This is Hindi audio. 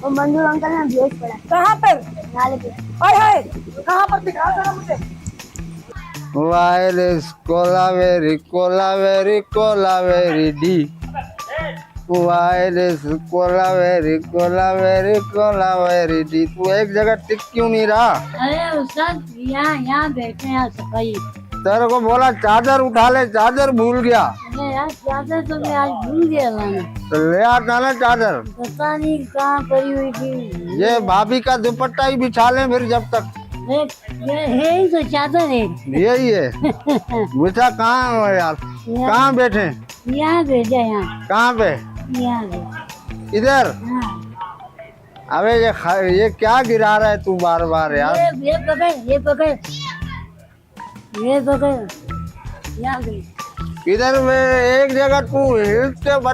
वो मंजूर अंकल ने भेज पड़ा कहाँ पर? नाले पे। हाय हाय, कहाँ पर दिखा जरा मुझे। Virus Kolaveri Kolaveri Kolaveri D. Virus Kolaveri Kolaveri Kolaveri D. तू एक जगह टिक क्यों नहीं रहा? अरे उस्ताद यहाँ बैठे हैं सफाई। तेरे को बोला चादर उठा ले, चादर भूल गया। अरे यार चादर तो मैं आज भूल गया लाना। तो ले आता ना चादर। पता नहीं कहाँ पड़ी हुई थी। ये भाभी का दुपट्टा ही बिछा ले फिर जब तक। ये ही तो चादर है। यही है। बेटा कहाँ हो यार? कहाँ बैठे? यहाँ भेजा यहाँ। कहाँ पे? यहाँ भेजा। इधर? हाँ। अबे ये क्या गिरा रहा है तू बार बार यार? ये पकड़, ये पकड़, ये पकड़। यहाँ भेज। इधर में एक जगह तू हिल के